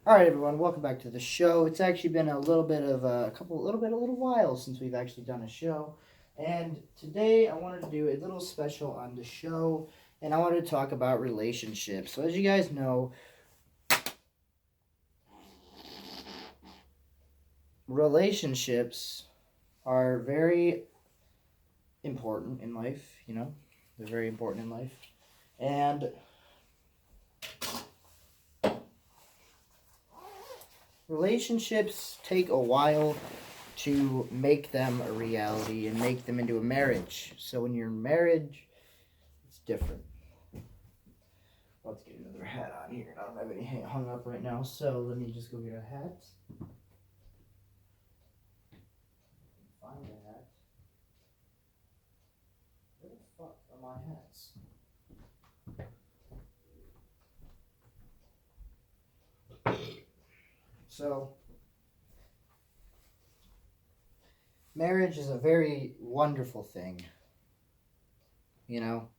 All right, everyone, welcome back to the show. It's actually been a little while since we've actually done a show, and today I wanted to do a little special on the show, and I wanted to talk about relationships. So, as you guys know, relationships are very important in life. They're very important in life, and relationships take a while to make them a reality and make them into a marriage. So when you're in marriage, it's different. Let's get another hat on here. I don't have any hung up right now, so let me just go get a hat. Find a hat. Where the fuck are my hats? So, marriage is a very wonderful thing. You know,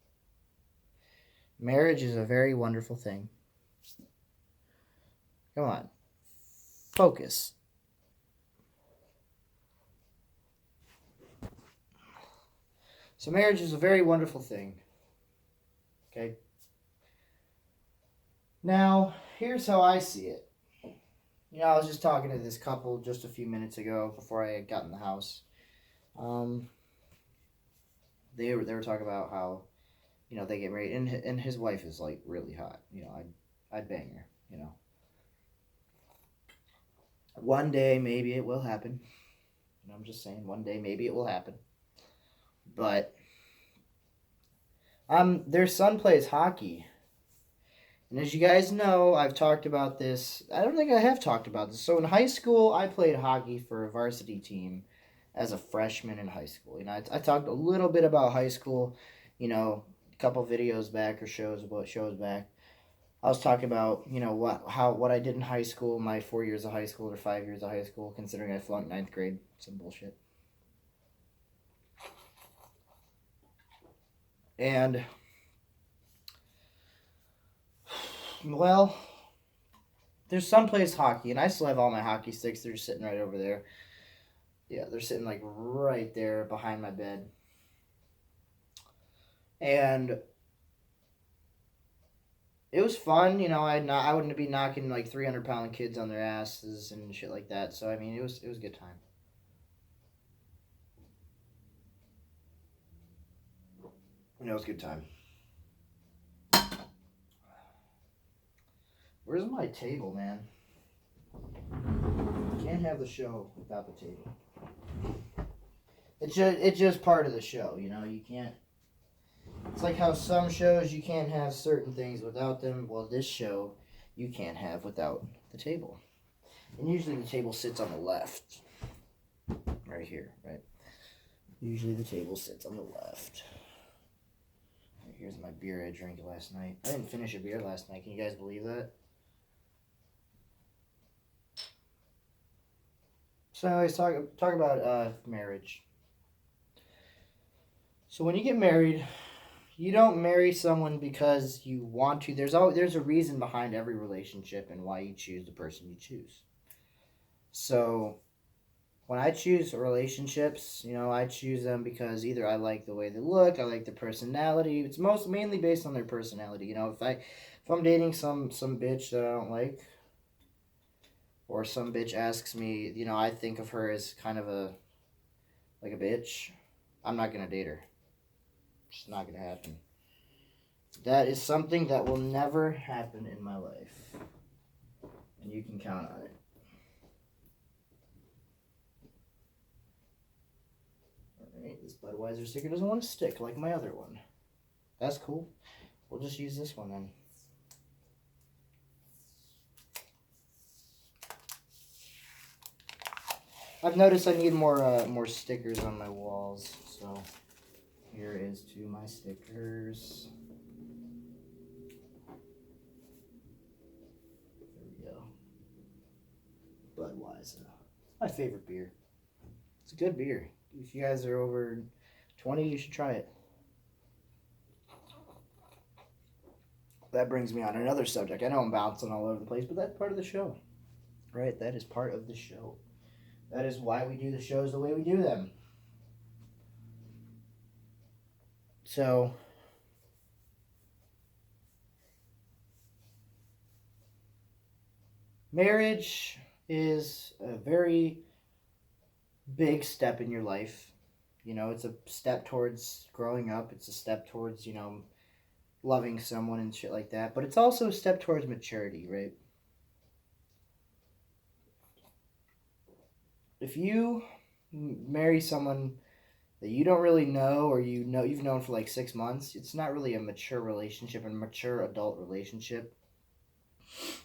marriage is a very wonderful thing. Come on, focus. So, marriage is a very wonderful thing. Okay? Now, here's how I see it. I was just talking to this couple just a few minutes ago before I got in the house. They were talking about how, they get married, and his wife is like really hot. I'd bang her. One day maybe it will happen. I'm just saying, one day maybe it will happen. But their son plays hockey. And as you guys know, I've talked about this. I don't think I have talked about this. So in high school, I played hockey for a varsity team as a freshman in high school. I talked a little bit about high school, a couple videos back or shows back. I was talking about, what I did in high school, my 4 years of high school or 5 years of high school, considering I flunked ninth grade. Some bullshit. And well, there's some plays hockey, and I still have all my hockey sticks. They're just sitting right over there. Yeah, they're sitting like right there behind my bed. And it was fun, I wouldn't be knocking like 300-pound kids on their asses and shit like that. So I mean, it was a good time. It was a good time. Where's my table, man? Can't have the show without the table. It's just part of the show, you can't. It's like how some shows you can't have certain things without them. Well, this show you can't have without the table. And usually the table sits on the left. Right here, right? Usually the table sits on the left. Here's my beer I drank last night. I didn't finish a beer last night. Can you guys believe that? So anyways, talk about marriage. So when you get married, you don't marry someone because you want to. There's a reason behind every relationship and why you choose the person you choose. So when I choose relationships, I choose them because either I like the way they look, I like their personality. It's mainly based on their personality. If I'm dating some bitch that I don't like, or some bitch asks me, I think of her as kind of a bitch, I'm not gonna date her. It's not gonna happen. That is something that will never happen in my life, and you can count on it. Alright, this Budweiser sticker doesn't want to stick like my other one. That's cool. We'll just use this one then. I've noticed I need more stickers on my walls, so here is to my stickers. There we go. Budweiser. My favorite beer. It's a good beer. If you guys are over 20, you should try it. That brings me on another subject. I know I'm bouncing all over the place, but that's part of the show. Right? That is part of the show. That is why we do the shows the way we do them. So, marriage is a very big step in your life. You know, it's a step towards growing up, it's a step towards, loving someone and shit like that. But it's also a step towards maturity, right? If you marry someone that you don't really know, or you've known for like 6 months, it's not really a mature relationship, a mature adult relationship.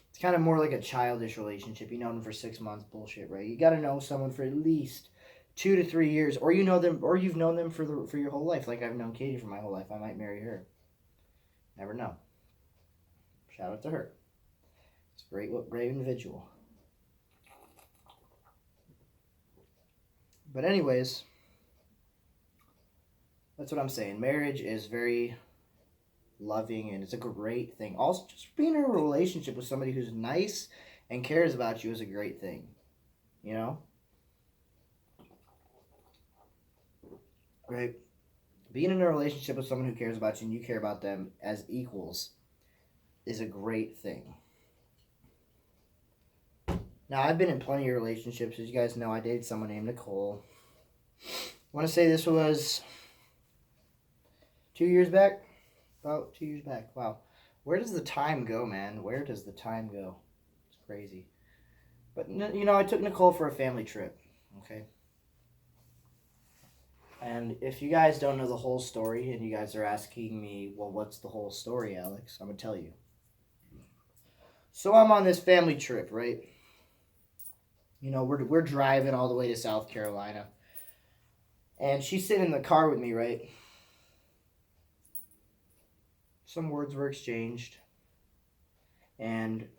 It's kind of more like a childish relationship. You know them for 6 months, bullshit, right? You got to know someone for at least 2 to 3 years, or you know them, or you've known them for your whole life. Like I've known Katie for my whole life. I might marry her. Never know. Shout out to her. It's a great individual. But anyways, that's what I'm saying. Marriage is very loving and it's a great thing. Also, just being in a relationship with somebody who's nice and cares about you is a great thing. You know, right? Being in a relationship with someone who cares about you and you care about them as equals is a great thing. Now, I've been in plenty of relationships. As you guys know, I dated someone named Nicole. I want to say this was 2 years back. About 2 years back. Wow. Where does the time go, man? Where does the time go? It's crazy. But, I took Nicole for a family trip. Okay. And if you guys don't know the whole story and you guys are asking me, well, what's the whole story, Alex? I'm going to tell you. So I'm on this family trip, right? We're driving all the way to South Carolina. And she's sitting in the car with me, right? Some words were exchanged. And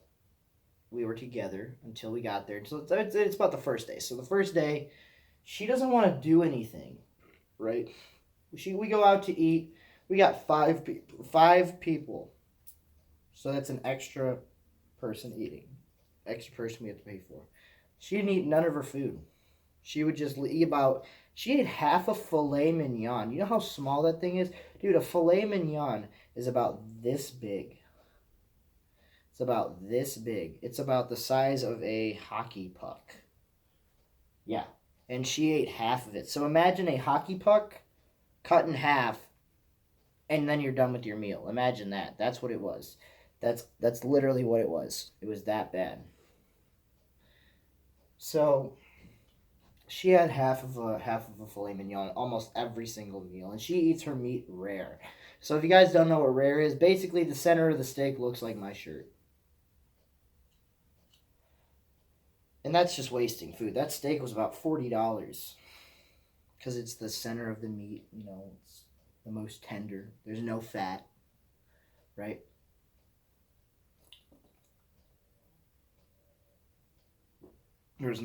we were together until we got there. So it's about the first day. So the first day, she doesn't want to do anything, right? We go out to eat. We got five people. So that's an extra person eating. Extra person we have to pay for. She didn't eat none of her food. She would just eat about. She ate half a filet mignon. You know how small that thing is? Dude, a filet mignon is about this big. It's about this big. It's about the size of a hockey puck. Yeah. And she ate half of it. So imagine a hockey puck cut in half and then you're done with your meal. Imagine that. That's what it was. That's literally what it was. It was that bad. So she had half of a filet mignon almost every single meal, and she eats her meat rare. So if you guys don't know what rare is, basically the center of the steak looks like my shirt. And that's just wasting food. That steak was about $40 because it's the center of the meat. It's the most tender. There's no fat, right?